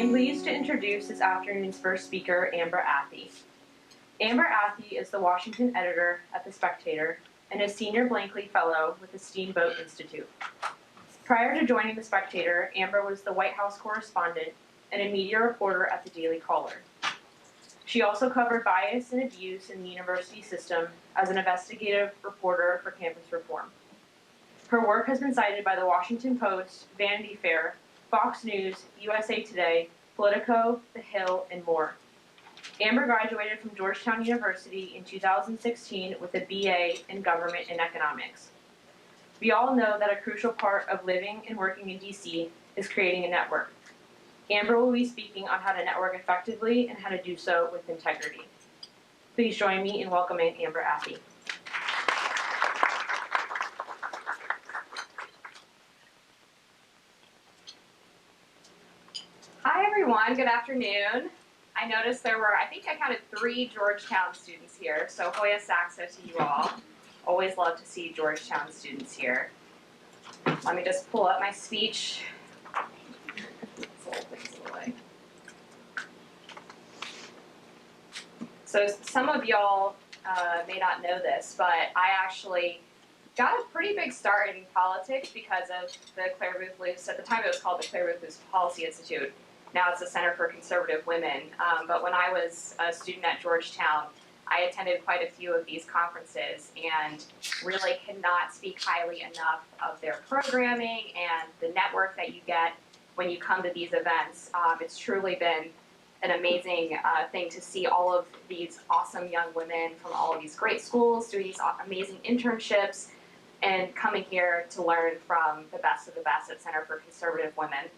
I'm pleased to introduce this afternoon's first speaker, Amber Athey. Amber Athey is the Washington editor at The Spectator and a senior Blankley Fellow with the Steamboat Institute. Prior to joining The Spectator, Amber was the White House correspondent and a media reporter at the Daily Caller. She also covered bias and abuse in the university system as an investigative reporter for Campus Reform. Her work has been cited by the Washington Post, Vanity Fair, Fox News, USA Today, Politico, The Hill, and more. Amber graduated from Georgetown University in 2016 with a BA in Government and Economics. We all know that a crucial part of living and working in DC is creating a network. Amber will be speaking on how to network effectively and how to do so with integrity. Please join me in welcoming Amber Athey. Hi everyone, good afternoon. I noticed there were, I think I counted 3 Georgetown students here, so Hoya Saxo to you all. Always love to see Georgetown students here. Let me just pull up my speech. So some of y'all may not know this, but I actually got a pretty big start in politics because of the Claire Booth Luce. At the time it was called the Claire Booth Luce Policy Institute. Now it's the Center for Conservative Women. But when I was a student at Georgetown, I attended quite a few of these conferences and really cannot speak highly enough of their programming and the network that you get when you come to these events. It's truly been an amazing thing to see all of these awesome young women from all of these great schools doing these amazing internships and coming here to learn from the best of the best at Center for Conservative Women.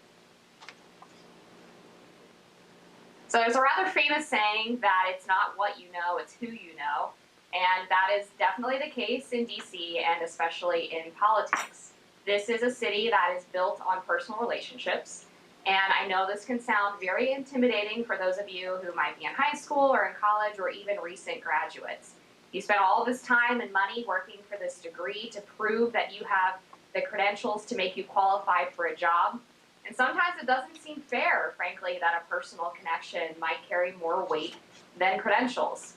So there's a rather famous saying that it's not what you know, it's who you know. And that is definitely the case in DC and especially in politics. This is a city that is built on personal relationships. And I know this can sound very intimidating for those of you who might be in high school or in college or even recent graduates. You spent all of this time and money working for this degree to prove that you have the credentials to make you qualified for a job. And sometimes it doesn't seem fair, frankly, that a personal connection might carry more weight than credentials.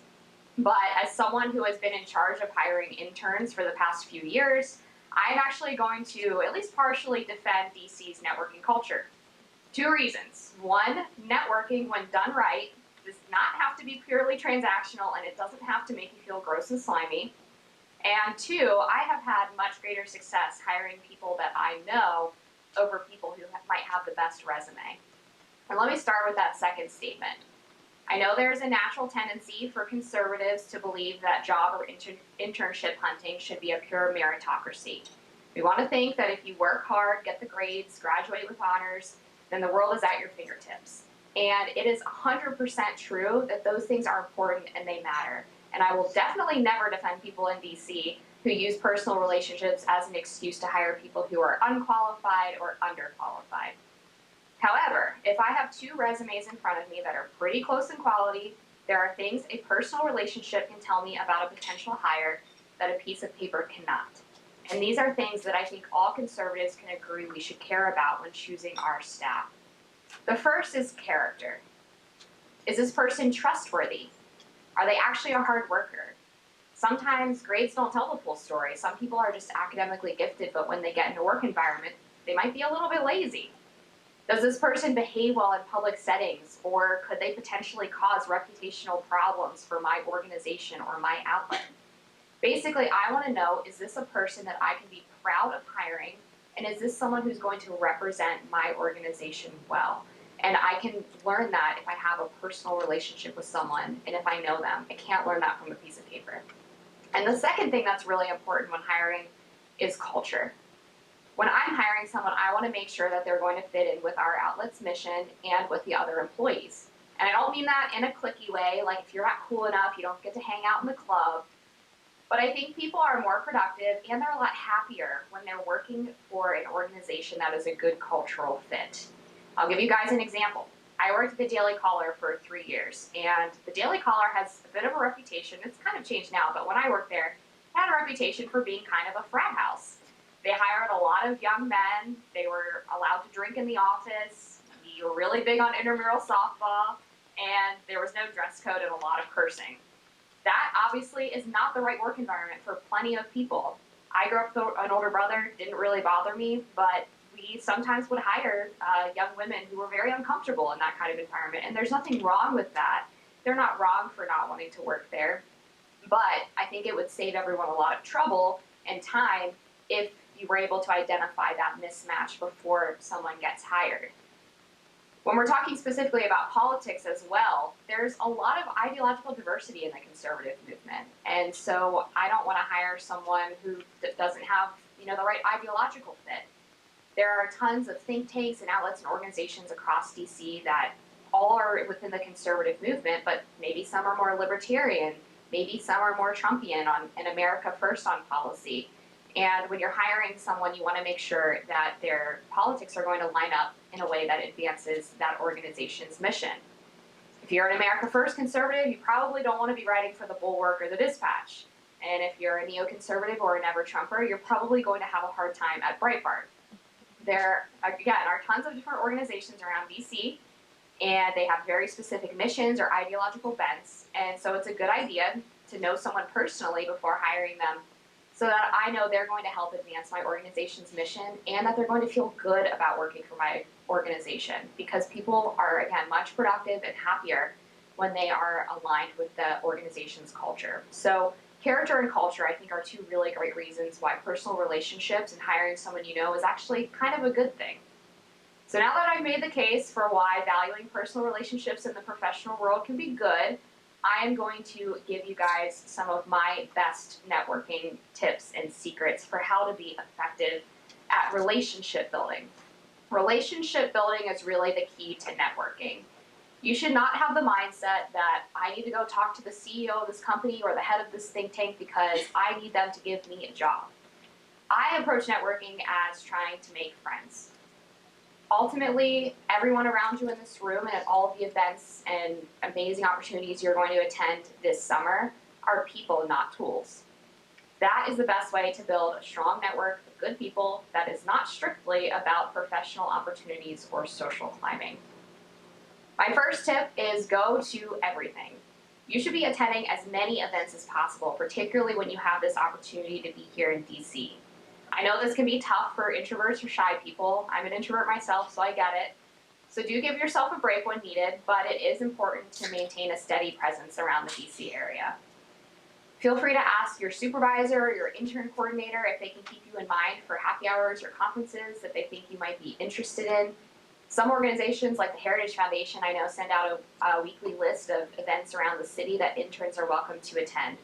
But as someone who has been in charge of hiring interns for the past few years, I'm actually going to at least partially defend DC's networking culture. 2 reasons. 1, networking, when done right, does not have to be purely transactional and it doesn't have to make you feel gross and slimy. And 2, I have had much greater success hiring people that I know over people who might have the best resume. And let me start with that second statement. I know there's a natural tendency for conservatives to believe that job or internship hunting should be a pure meritocracy. We want to think that if you work hard, get the grades, graduate with honors, then the world is at your fingertips. And it is 100% true that those things are important and they matter. And I will definitely never defend people in DC who use personal relationships as an excuse to hire people who are unqualified or underqualified. However, if I have 2 resumes in front of me that are pretty close in quality, there are things a personal relationship can tell me about a potential hire that a piece of paper cannot. And these are things that I think all conservatives can agree we should care about when choosing our staff. The first is character. Is this person trustworthy? Are they actually a hard worker? Sometimes grades don't tell the full story. Some people are just academically gifted, but when they get in a work environment, they might be a little bit lazy. Does this person behave well in public settings, or could they potentially cause reputational problems for my organization or my outlet? Basically, I want to know, is this a person that I can be proud of hiring, and is this someone who's going to represent my organization well? And I can learn that if I have a personal relationship with someone and if I know them. I can't learn that from a piece of paper. And the second thing that's really important when hiring is culture. When I'm hiring someone, I want to make sure that they're going to fit in with our outlet's mission and with the other employees. And I don't mean that in a cliquey way, like if you're not cool enough, you don't get to hang out in the club. But I think people are more productive and they're a lot happier when they're working for an organization that is a good cultural fit. I'll give you guys an example. I worked at the Daily Caller for 3 years, and the Daily Caller has a bit of a reputation. It's kind of changed now, but when I worked there, it had a reputation for being kind of a frat house. They hired a lot of young men. They were allowed to drink in the office. The We were really big on intramural softball, and there was no dress code and a lot of cursing. That obviously is not the right work environment for plenty of people. I grew up with an older brother, didn't really bother me, but we sometimes would hire young women who were very uncomfortable in that kind of environment, and there's nothing wrong with that. They're not wrong for not wanting to work there, but I think it would save everyone a lot of trouble and time if you were able to identify that mismatch before someone gets hired. When we're talking specifically about politics as well, there's a lot of ideological diversity in the conservative movement. And so I don't want to hire someone who doesn't have, the right ideological fit. There are tons of think tanks and outlets and organizations across DC that all are within the conservative movement, but maybe some are more libertarian, maybe some are more Trumpian on an America First on policy. And when you're hiring someone, you want to make sure that their politics are going to line up in a way that advances that organization's mission. If you're an America First conservative, you probably don't want to be writing for the Bulwark or the Dispatch. And if you're a neoconservative or a never-Trumper, you're probably going to have a hard time at Breitbart. There, again, are tons of different organizations around DC, and they have very specific missions or ideological bents. And so it's a good idea to know someone personally before hiring them, so that I know they're going to help advance my organization's mission and that they're going to feel good about working for my organization, because people are, again, much productive and happier when they are aligned with the organization's culture. So character and culture, I think, are two really great reasons why personal relationships and hiring someone you know is actually kind of a good thing. So now that I've made the case for why valuing personal relationships in the professional world can be good, I am going to give you guys some of my best networking tips and secrets for how to be effective at relationship building. Relationship building is really the key to networking. You should not have the mindset that I need to go talk to the CEO of this company or the head of this think tank because I need them to give me a job. I approach networking as trying to make friends. Ultimately, everyone around you in this room and at all of the events and amazing opportunities you're going to attend this summer are people, not tools. That is the best way to build a strong network of good people that is not strictly about professional opportunities or social climbing. My first tip is go to everything. You should be attending as many events as possible, particularly when you have this opportunity to be here in DC. I know this can be tough for introverts or shy people. I'm an introvert myself, so I get it. So do give yourself a break when needed, but it is important to maintain a steady presence around the DC area. Feel free to ask your supervisor or your intern coordinator if they can keep you in mind for happy hours or conferences that they think you might be interested in. Some organizations, like the Heritage Foundation, I know, send out a weekly list of events around the city that interns are welcome to attend.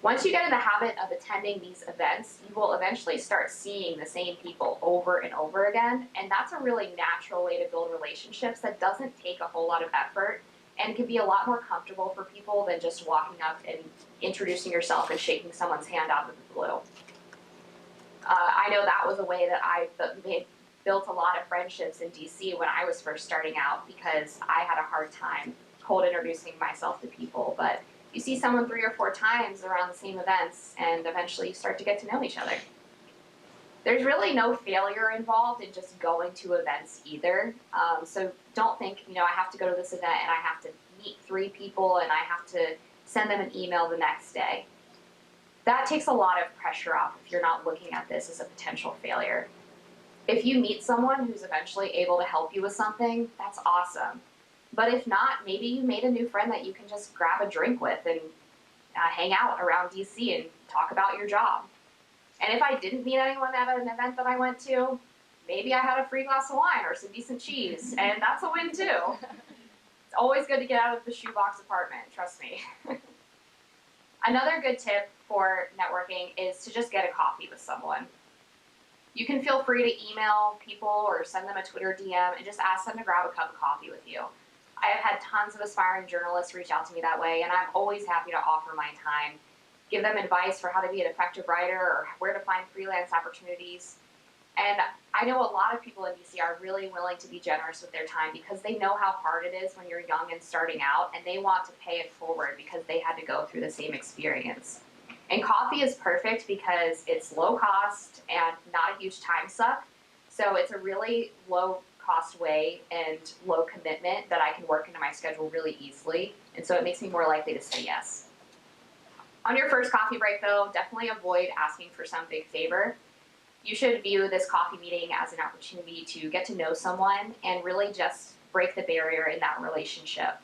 Once you get in the habit of attending these events, you will eventually start seeing the same people over and over again, and that's a really natural way to build relationships that doesn't take a whole lot of effort and can be a lot more comfortable for people than just walking up and introducing yourself and shaking someone's hand out of the blue. I know that was a way that I built a lot of friendships in DC when I was first starting out, because I had a hard time cold introducing myself to people, but you see someone 3 or 4 times around the same events, and eventually you start to get to know each other. There's really no failure involved in just going to events either. So don't think, I have to go to this event and I have to meet 3 people and I have to send them an email the next day. That takes a lot of pressure off if you're not looking at this as a potential failure. If you meet someone who's eventually able to help you with something, that's awesome. But if not, maybe you made a new friend that you can just grab a drink with and hang out around DC and talk about your job. And if I didn't meet anyone at an event that I went to, maybe I had a free glass of wine or some decent cheese, and that's a win too. It's always good to get out of the shoebox apartment, trust me. Another good tip for networking is to just get a coffee with someone. You can feel free to email people or send them a Twitter DM and just ask them to grab a cup of coffee with you. I have had tons of aspiring journalists reach out to me that way, and I'm always happy to offer my time, give them advice for how to be an effective writer or where to find freelance opportunities. And I know a lot of people in DC are really willing to be generous with their time because they know how hard it is when you're young and starting out, and they want to pay it forward because they had to go through the same experience. And coffee is perfect because it's low cost and not a huge time suck. So it's a really low cost way and low commitment that I can work into my schedule really easily, and so it makes me more likely to say yes. On your first coffee break though, definitely avoid asking for some big favor. You should view this coffee meeting as an opportunity to get to know someone and really just break the barrier in that relationship.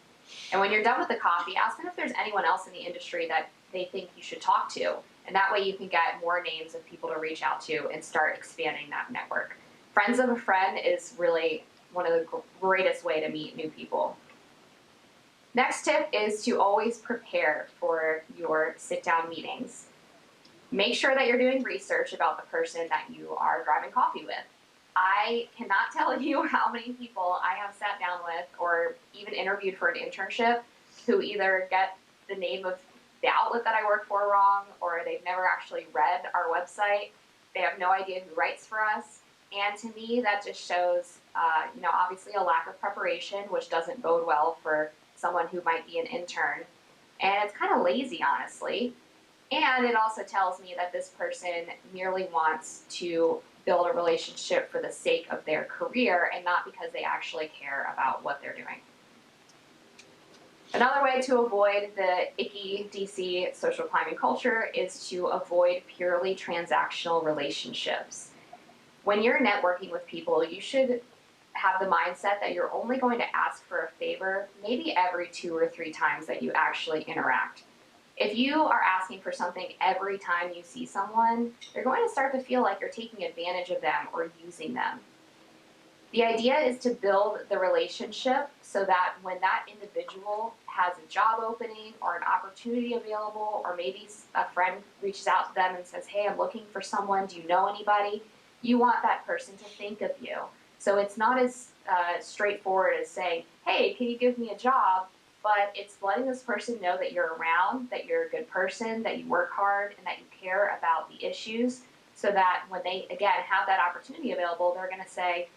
And when you're done with the coffee, ask them if there's anyone else in the industry that they think you should talk to. And that way you can get more names of people to reach out to and start expanding that network. Friends of a friend is really one of the greatest way to meet new people. Next tip is to always prepare for your sit-down meetings. Make sure that you're doing research about the person that you are grabbing coffee with. I cannot tell you how many people I have sat down with or even interviewed for an internship who either get the name of the outlet that I work for wrong, or they've never actually read our website. They have no idea who writes for us. And to me, that just shows, obviously a lack of preparation, which doesn't bode well for someone who might be an intern. And it's kind of lazy, honestly. And it also tells me that this person merely wants to build a relationship for the sake of their career and not because they actually care about what they're doing. Another way to avoid the icky DC social climbing culture is to avoid purely transactional relationships. When you're networking with people, you should have the mindset that you're only going to ask for a favor maybe every 2 or 3 times that you actually interact. If you are asking for something every time you see someone, they're going to start to feel like you're taking advantage of them or using them. The idea is to build the relationship so that when that individual has a job opening or an opportunity available, or maybe a friend reaches out to them and says, hey, I'm looking for someone, do you know anybody? You want that person to think of you. So it's not as straightforward as saying, hey, can you give me a job? But it's letting this person know that you're around, that you're a good person, that you work hard, and that you care about the issues, so that when they, again, have that opportunity available, they're going to say,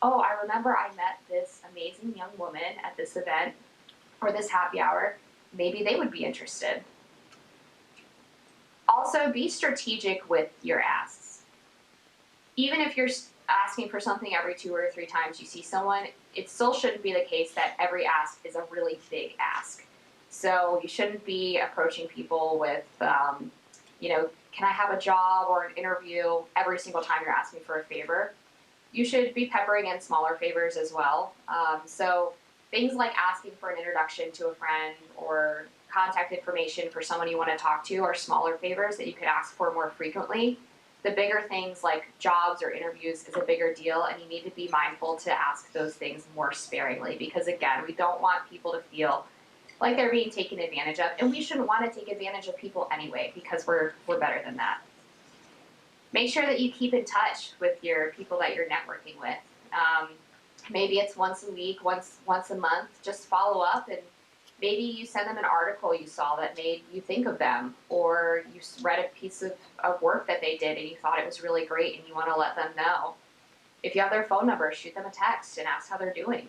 oh, I remember I met this amazing young woman at this event or this happy hour. Maybe they would be interested. Also, be strategic with your asks. Even if you're asking for something every 2 or 3 times you see someone, it still shouldn't be the case that every ask is a really big ask. So you shouldn't be approaching people with, can I have a job or an interview every single time you're asking for a favor. You should be peppering in smaller favors as well. So things like asking for an introduction to a friend or contact information for someone you want to talk to are smaller favors that you could ask for more frequently. The bigger things like jobs or interviews is a bigger deal, and you need to be mindful to ask those things more sparingly, because again, we don't want people to feel like they're being taken advantage of, and we shouldn't want to take advantage of people anyway, because we're better than that. Make sure that you keep in touch with your people that you're networking with. Maybe it's once a week, once a month. Just follow up, and maybe you send them an article you saw that made you think of them, or you read a piece of work that they did and you thought it was really great and you want to let them know. If you have their phone number, shoot them a text and ask how they're doing.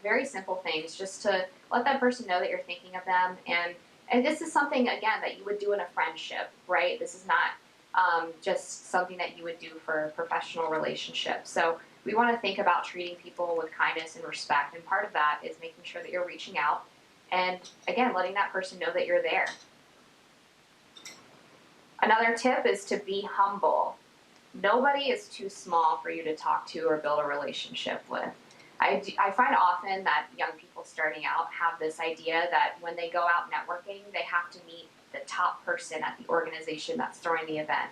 Very simple things just to let that person know that you're thinking of them. And this is something, again, that you would do in a friendship, right? This is not just something that you would do for a professional relationship. So we want to think about treating people with kindness and respect, and part of that is making sure that you're reaching out and, again, letting that person know that you're there. Another tip is to be humble. Nobody is too small for you to talk to or build a relationship with. I find often that young people starting out have this idea that when they go out networking, they have to meet the top person at the organization that's throwing the event,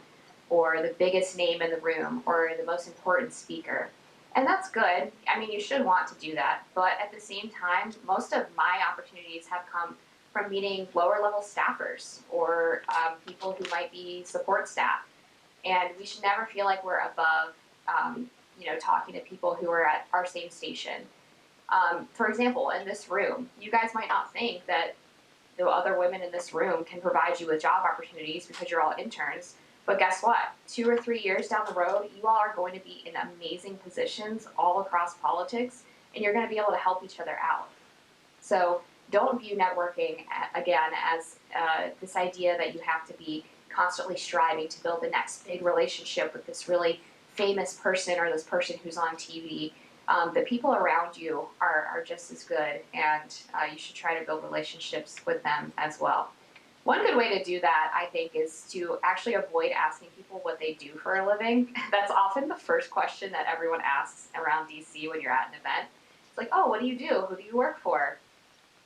or the biggest name in the room, or the most important speaker. And that's good. I mean, you should want to do that. But at the same time, most of my opportunities have come from meeting lower level staffers or people who might be support staff. And we should never feel like we're above, talking to people who are at our same station. For example, in this room, you guys might not think that the other women in this room can provide you with job opportunities because you're all interns. But guess what? 2 or 3 years down the road, you all are going to be in amazing positions all across politics, and you're going to be able to help each other out. So don't view networking, again, as this idea that you have to be constantly striving to build the next big relationship with this really famous person or this person who's on TV. the people around you are just as good, and you should try to build relationships with them as well. One good way to do that, I think, is to actually avoid asking people what they do for a living. That's often the first question that everyone asks around DC when you're at an event. It's like, oh, what do you do? Who do you work for?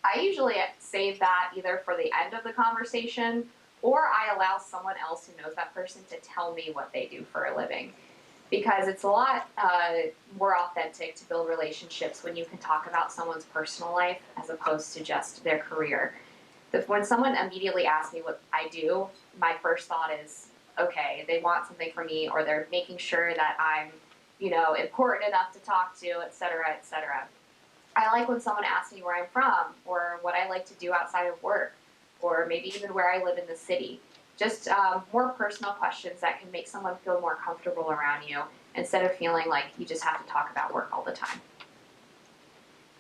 I usually save that either for the end of the conversation, or I allow someone else who knows that person to tell me what they do for a living. Because it's a lot more authentic to build relationships when you can talk about someone's personal life as opposed to just their career. When someone immediately asks me what I do, my first thought is, okay, they want something from me, or they're making sure that I'm, important enough to talk to, et cetera, et cetera. I like when someone asks me where I'm from, or what I like to do outside of work, or maybe even where I live in the city. Just more personal questions that can make someone feel more comfortable around you instead of feeling like you just have to talk about work all the time.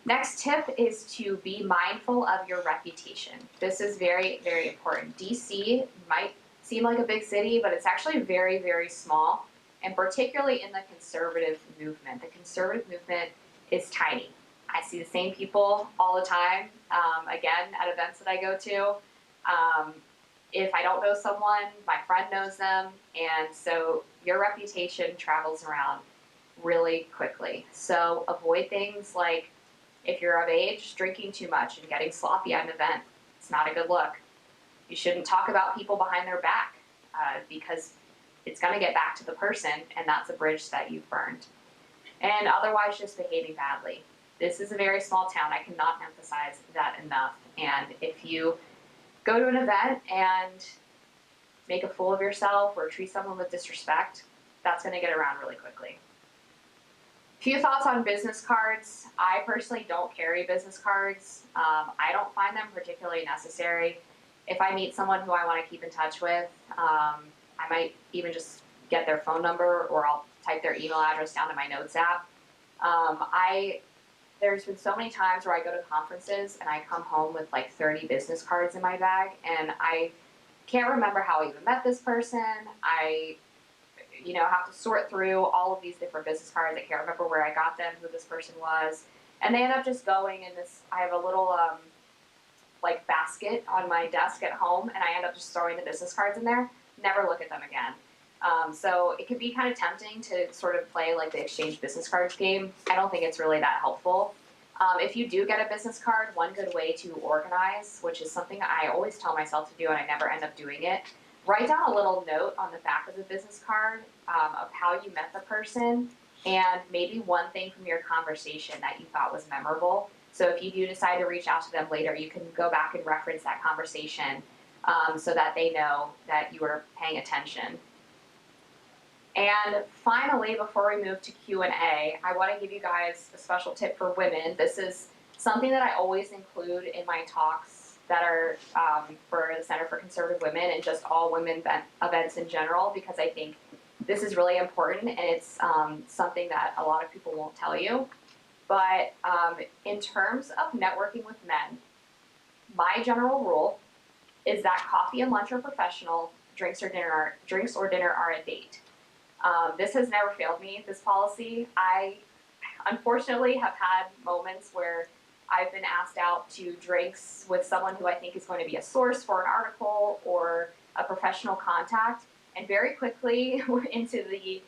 Next tip is to be mindful of your reputation. This is very, very important. DC might seem like a big city, but it's actually very, very small, and particularly in the conservative movement. The conservative movement is tiny. I see the same people all the time, again, at events that I go to. If I don't know someone, my friend knows them, and so your reputation travels around really quickly. So avoid things like, if you're of age, drinking too much and getting sloppy at an event. It's not a good look. You shouldn't talk about people behind their back because it's going to get back to the person, and that's a bridge that you've burned. And otherwise, just behaving badly. This is a very small town. I cannot emphasize that enough. And if you go to an event and make a fool of yourself or treat someone with disrespect, that's going to get around really quickly. Few thoughts on business cards. I personally don't carry business cards. I don't find them particularly necessary. If I meet someone who I want to keep in touch with, I might even just get their phone number, or I'll type their email address down in my notes app. There's been so many times where I go to conferences and I come home with like 30 business cards in my bag, and I can't remember how I even met this person. I have to sort through all of these different business cards. I can't remember where I got them, who this person was. And they end up just going in this, I have a little basket on my desk at home, and I end up just throwing the business cards in there, never look at them again. So it can be kind of tempting to sort of play like the exchange business cards game. I don't think it's really that helpful. If you do get a business card, one good way to organize, which is something I always tell myself to do and I never end up doing it, write down a little note on the back of the business card of how you met the person, and maybe one thing from your conversation that you thought was memorable. So if you do decide to reach out to them later, you can go back and reference that conversation so that they know that you were paying attention. And finally, before we move to Q&A, I want to give you guys a special tip for women. This is something that I always include in my talks that are for the Center for Conservative Women and just all women events in general, because I think this is really important, and it's something that a lot of people won't tell you. But in terms of networking with men, my general rule is that coffee and lunch are professional, drinks or dinner are a date. This has never failed me, this policy. I unfortunately have had moments where I've been asked out to drinks with someone who I think is going to be a source for an article or a professional contact, and very quickly into the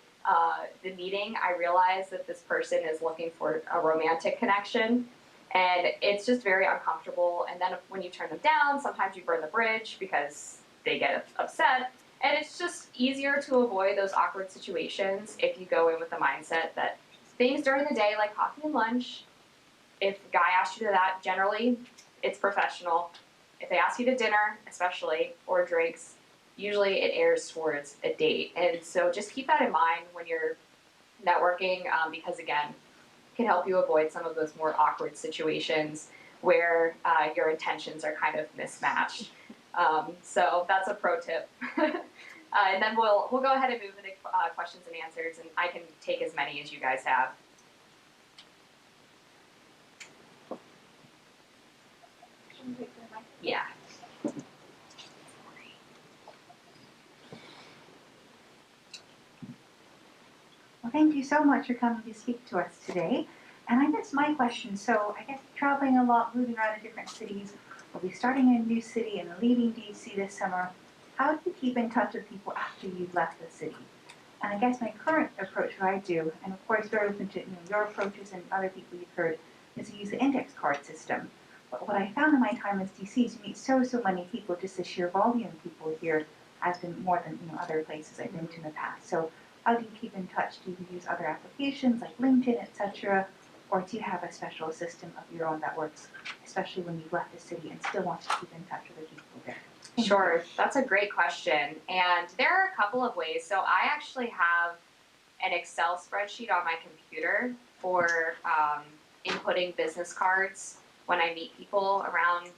meeting, I realized that this person is looking for a romantic connection, and it's just very uncomfortable. And then when you turn them down, sometimes you burn the bridge because they get upset. And it's just easier to avoid those awkward situations if you go in with the mindset that things during the day, like coffee and lunch, if a guy asks you to that, generally it's professional. If they ask you to dinner, especially, or drinks, usually it airs towards a date. And so just keep that in mind when you're networking, because again, it can help you avoid some of those more awkward situations where your intentions are kind of mismatched. So that's a pro tip. And then we'll go ahead and move into questions and answers, and I can take as many as you guys have. Yeah. Well, thank you so much for coming to speak to us today. And I guess my question, so I guess traveling a lot, moving around to different cities, we'll be starting in a new city and leaving DC this summer. How do you keep in touch with people after you've left the city? And I guess my current approach, what I do, and of course very open to your approaches and other people you've heard, is to use the index card system. But what I found in my time as DC is to meet so many people, just the sheer volume of people here has been more than other places I've been to in the past. So how do you keep in touch? Do you use other applications like LinkedIn, etc.? Or do you have a special system of your own that works, especially when you've left the city and still want to keep in touch with the people there? Sure, that's a great question. And there are a couple of ways. So I actually have an Excel spreadsheet on my computer for inputting business cards when I meet people around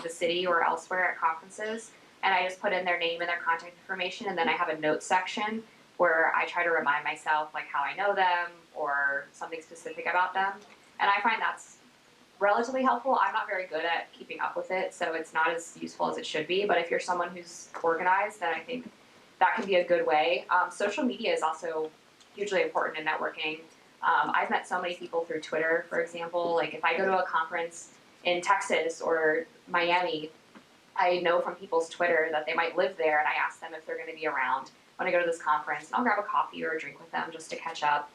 the city or elsewhere at conferences. And I just put in their name and their contact information, and then I have a notes section where I try to remind myself like how I know them or something specific about them. And I find that's relatively helpful. I'm not very good at keeping up with it, so it's not as useful as it should be. But if you're someone who's organized, then I think that can be a good way. Social media is also hugely important in networking. I've met so many people through Twitter, for example. Like if I go to a conference in Texas or Miami, I know from people's Twitter that they might live there, and I ask them if they're going to be around when I go to this conference. And I'll grab a coffee or a drink with them just to catch up.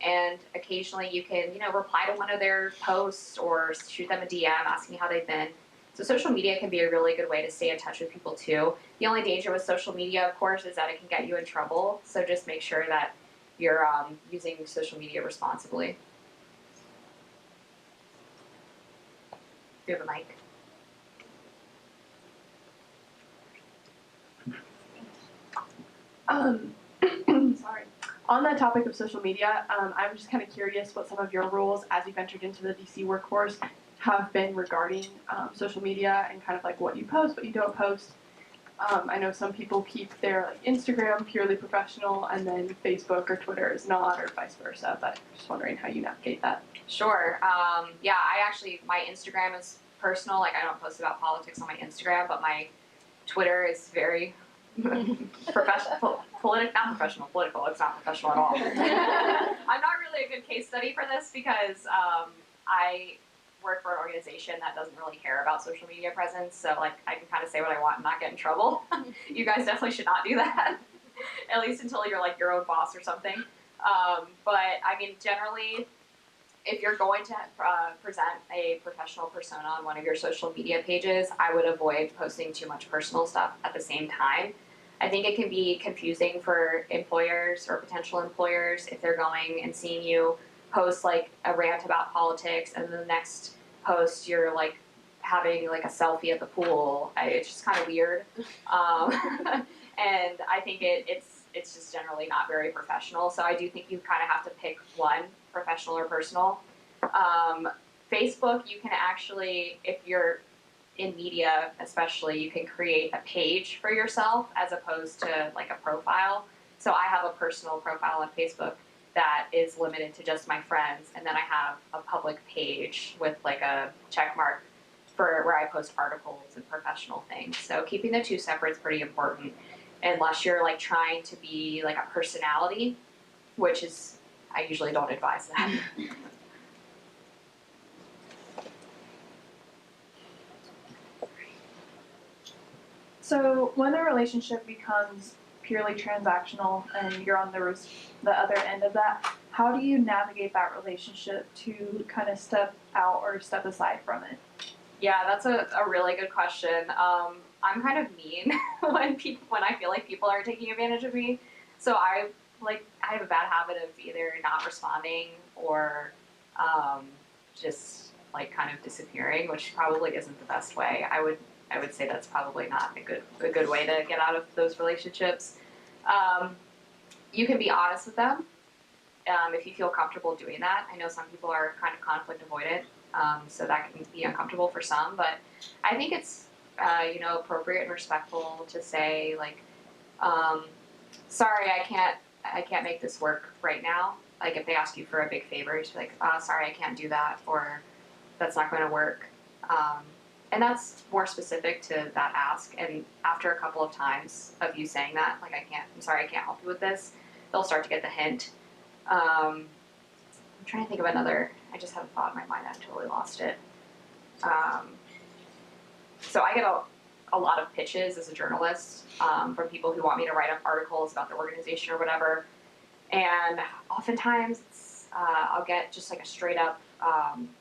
And occasionally you can, reply to one of their posts or shoot them a DM asking how they've been. So social media can be a really good way to stay in touch with people too. The only danger with social media, of course, is that it can get you in trouble. So just make sure that you're using social media responsibly. Do you have a mic? Sorry. On that topic of social media, I'm just kind of curious what some of your roles as you've entered into the DC workforce have been regarding social media and kind of like what you post, what you don't post. I know some people keep their Instagram purely professional and then Facebook or Twitter is not, or vice versa, but I'm just wondering how you navigate that. Sure. My Instagram is personal. Like I don't post about politics on my Instagram, but my Twitter is very professional, political. It's not professional at all. I'm not really a good case study for this because I work for an organization that doesn't really care about social media presence, so like I can kind of say what I want and not get in trouble. You guys definitely should not do that, at least until you're like your own boss or something. But I mean, generally, if you're going to present a professional persona on one of your social media pages, I would avoid posting too much personal stuff at the same time. I think it can be confusing for employers or potential employers if they're going and seeing you post like a rant about politics and the next post you're like having like a selfie at the pool. It's just kind of weird. And I think it's just generally not very professional. So I do think you kind of have to pick one, professional or personal. Facebook, you can actually, if you're in media especially, you can create a page for yourself as opposed to like a profile. So I have a personal profile on Facebook that is limited to just my friends, and then I have a public page with like a check mark for where I post articles and professional things. So keeping the two separate is pretty important, unless you're like trying to be like a personality, which is, I usually don't advise that. So when a relationship becomes purely transactional and you're on the other end of that, how do you navigate that relationship to kind of step out or step aside from it? Yeah, that's a really good question. I'm kind of mean when I feel like people are taking advantage of me. So I have a bad habit of either not responding or just like kind of disappearing, which probably isn't the best way. I would say that's probably not a good way to get out of those relationships. You can be honest with them if you feel comfortable doing that. I know some people are kind of conflict avoidant, so that can be uncomfortable for some. But I think it's appropriate and respectful to say like, sorry, I can't make this work right now. Like if they ask you for a big favor, you should be like, sorry, I can't do that, or that's not going to work. And that's more specific to that ask. And after a couple of times of you saying that, like, I'm sorry, I can't help you with this, they'll start to get the hint. I'm trying to think of another. I just had a thought in my mind. I totally lost it. So I get a lot of pitches as a journalist from people who want me to write up articles about their organization or whatever. And oftentimes I'll get just like a straight up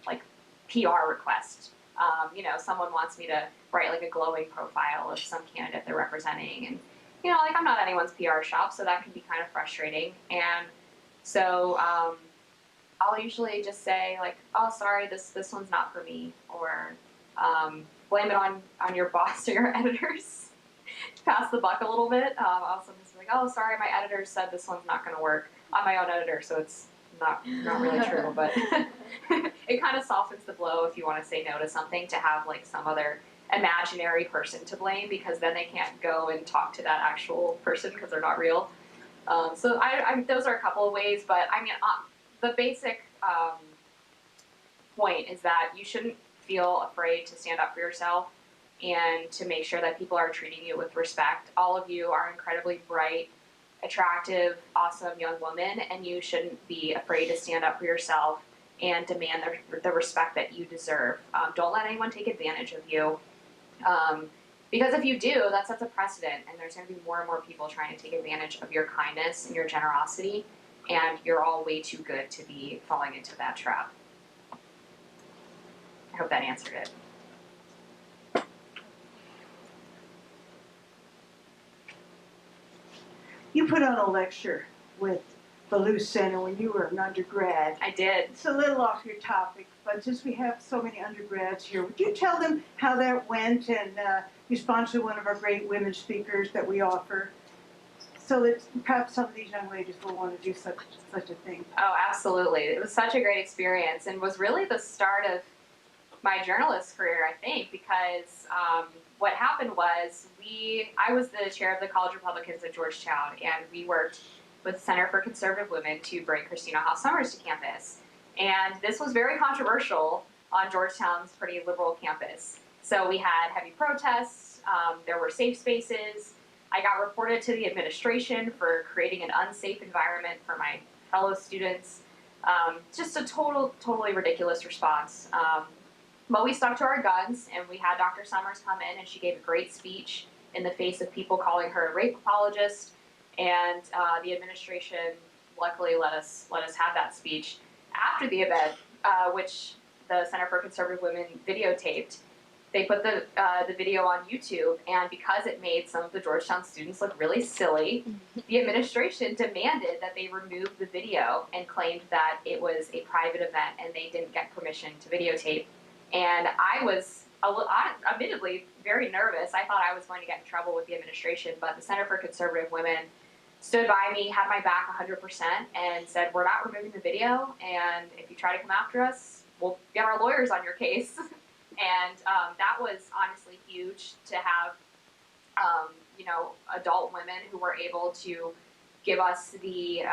like PR request. Someone wants me to write like a glowing profile of some candidate they're representing. And, like I'm not anyone's PR shop, so that can be kind of frustrating. And so I'll usually just say like, oh, sorry, this one's not for me, or blame it on your boss or your editors. Pass the buck a little bit. I'll sometimes be like, oh, sorry, my editor said this one's not going to work. I'm my own editor, so it's not really true, but it kind of softens the blow if you want to say no to something, to have like some other imaginary person to blame, because then they can't go and talk to that actual person because they're not real. So I those are a couple of ways, but I mean, the basic point is that you shouldn't feel afraid to stand up for yourself and to make sure that people are treating you with respect. All of you are incredibly bright, attractive, awesome young women, and you shouldn't be afraid to stand up for yourself and demand the respect that you deserve. Don't let anyone take advantage of you. Because if you do, that sets a precedent, and there's going to be more and more people trying to take advantage of your kindness and your generosity, and you're all way too good to be falling into that trap. I hope that answered it. You put on a lecture with the Luce Center when you were an undergrad. I did. It's a little off your topic, but since we have so many undergrads here, would you tell them how that went? And you sponsored one of our great women speakers that we offer, so that perhaps some of these young ladies will want to do such a thing. Oh, absolutely. It was such a great experience, and was really the start of my journalist career, I think, because what happened was I was the chair of the College Republicans at Georgetown, and we worked with the Center for Conservative Women to bring Christina Hoff Sommers to campus. And this was very controversial on Georgetown's pretty liberal campus. So we had heavy protests, there were safe spaces. I got reported to the administration for creating an unsafe environment for my fellow students. Just a totally ridiculous response. But we stuck to our guns, and we had Dr. Sommers come in, and she gave a great speech in the face of people calling her a rape apologist. And the administration luckily let us have that speech. After the event, which the Center for Conservative Women videotaped, they put the video on YouTube, and because it made some of the Georgetown students look really silly, the administration demanded that they remove the video and claimed that it was a private event and they didn't get permission to videotape. And I was admittedly very nervous. I thought I was going to get in trouble with the administration, but the Center for Conservative Women stood by me, had my back 100%, and said, we're not removing the video, and if you try to come after us, we'll get our lawyers on your case. And that was honestly huge to have, adult women who were able to give us the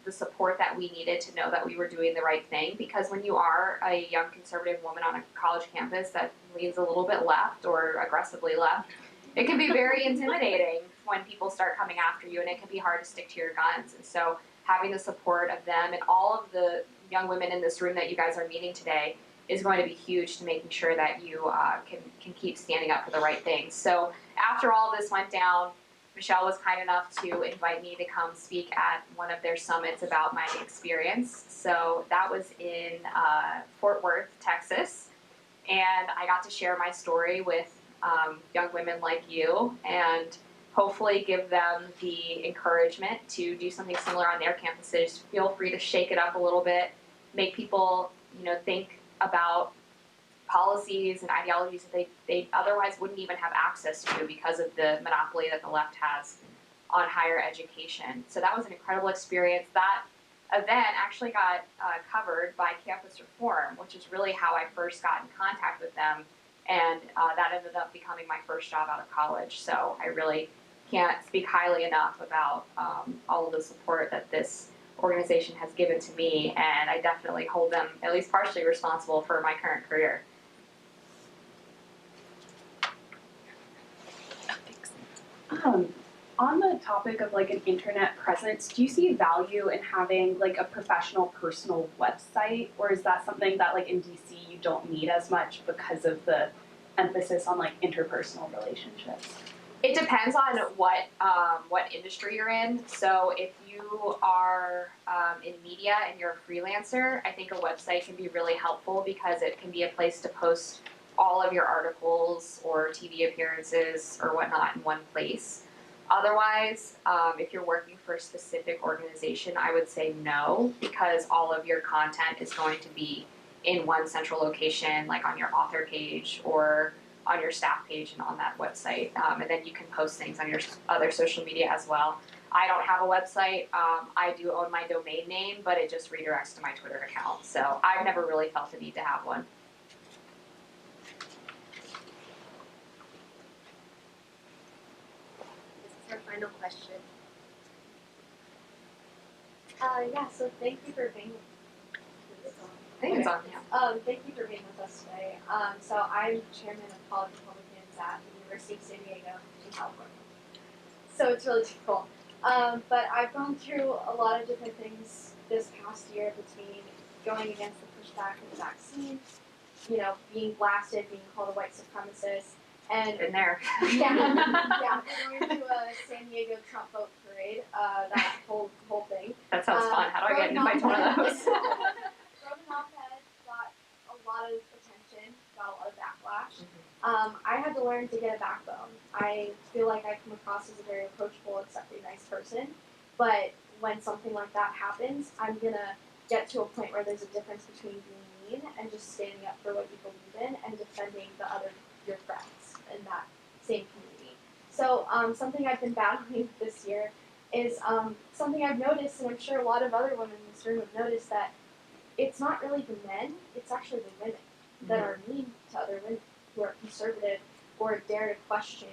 support that we needed to know that we were doing the right thing. Because when you are a young conservative woman on a college campus that leans a little bit left or aggressively left, it can be very intimidating when people start coming after you, and it can be hard to stick to your guns. And so having the support of them and all of the young women in this room that you guys are meeting today is going to be huge to making sure that you can keep standing up for the right things. So after all this went down, Michelle was kind enough to invite me to come speak at one of their summits about my experience. So that was in Fort Worth, Texas. And I got to share my story with young women like you, and hopefully give them the encouragement to do something similar on their campuses. Feel free to shake it up a little bit, make people, think about policies and ideologies that they otherwise wouldn't even have access to because of the monopoly that the left has on higher education. So that was an incredible experience. That event actually got covered by Campus Reform, which is really how I first got in contact with them, and that ended up becoming my first job out of college. So I really can't speak highly enough about all of the support that this organization has given to me, and I definitely hold them at least partially responsible for my current career. On the topic of like an internet presence, do you see value in having like a professional personal website, or is that something that like in DC you don't need as much because of the emphasis on like interpersonal relationships? It depends on what industry you're in. So if you are in media and you're a freelancer, I think a website can be really helpful because it can be a place to post all of your articles or TV appearances or whatnot in one place. Otherwise, if you're working for a specific organization, I would say no, because all of your content is going to be in one central location, like on your author page or on your staff page and on that website. And then you can post things on your other social media as well. I don't have a website. I do own my domain name, but it just redirects to my Twitter account. So I've never really felt the need to have one. This is our final question. Yeah, so thank you for being I think it's on, yeah. thank you for being with us today. So I'm chairman of college Republicans at the University of San Diego in California. So it's really difficult. But I've gone through a lot of different things this past year between going against the pushback of the vaccine, you know, being blasted, being called a white supremacist, and Been there. yeah, going to a San Diego Trump vote parade, that whole thing. That sounds fun. How do I get invited to one of those? Roman op-ed got a lot of attention, got a lot of backlash. I had to learn to get a backbone. I feel like I come across as a very approachable, accepting, nice person, but when something like that happens, I'm gonna get to a point where there's a difference between being mean and just standing up for what you believe in and defending your friends in that same community. So something I've been battling this year is something I've noticed, and I'm sure a lot of other women in this room have noticed, that it's not really the men, it's actually the women that are mean to other women who are conservative or dare to question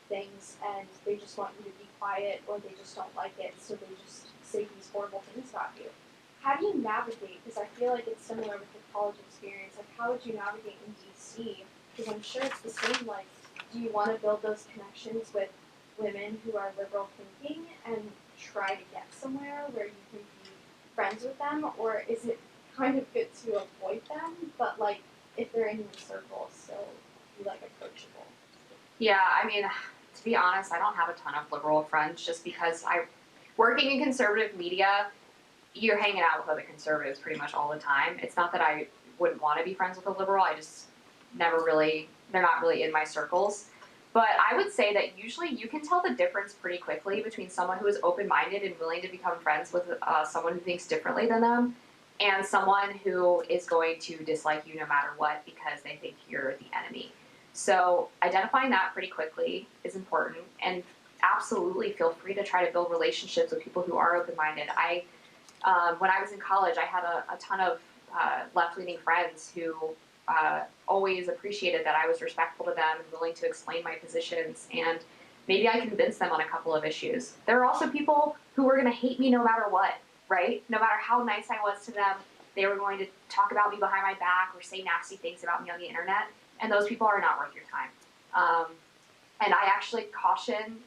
things, and they just want you to be quiet or they just don't like it, so they just say these horrible things about you. How do you navigate, because I feel like it's similar with the college experience, like how would you navigate in DC? Because I'm sure it's the same, like, do you want to build those connections with women who are liberal thinking and try to get somewhere where you can be friends with them, or is it kind of good to avoid them, but like if they're in your circle, still be like approachable? Yeah, I mean, to be honest, I don't have a ton of liberal friends just because working in conservative media, you're hanging out with other conservatives pretty much all the time. It's not that I wouldn't want to be friends with a liberal, I just they're not really in my circles. But I would say that usually you can tell the difference pretty quickly between someone who is open-minded and willing to become friends with someone who thinks differently than them, and someone who is going to dislike you no matter what because they think you're the enemy. So identifying that pretty quickly is important, and absolutely feel free to try to build relationships with people who are open-minded. When I was in college, I had a ton of left-leaning friends who always appreciated that I was respectful to them and willing to explain my positions, and maybe I convinced them on a couple of issues. There are also people who were going to hate me no matter what, right? No matter how nice I was to them, they were going to talk about me behind my back or say nasty things about me on the internet, and those people are not worth your time. And I actually caution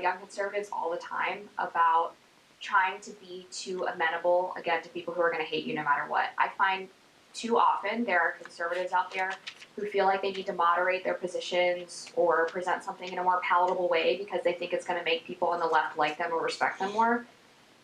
young conservatives all the time about trying to be too amenable, again, to people who are going to hate you no matter what. I find too often there are conservatives out there who feel like they need to moderate their positions or present something in a more palatable way because they think it's going to make people on the left like them or respect them more.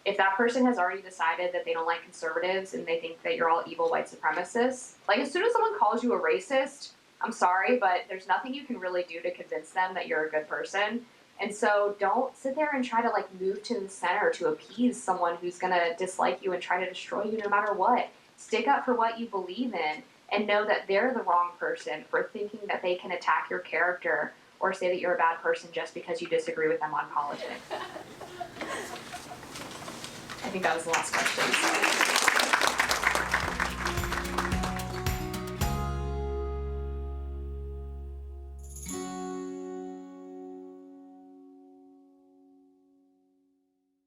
If that person has already decided that they don't like conservatives and they think that you're all evil white supremacists, like as soon as someone calls you a racist, I'm sorry, but there's nothing you can really do to convince them that you're a good person. And so don't sit there and try to like move to the center to appease someone who's going to dislike you and try to destroy you no matter what. Stick up for what you believe in and know that they're the wrong person for thinking that they can attack your character or say that you're a bad person just because you disagree with them on politics. I think that was the last question. So.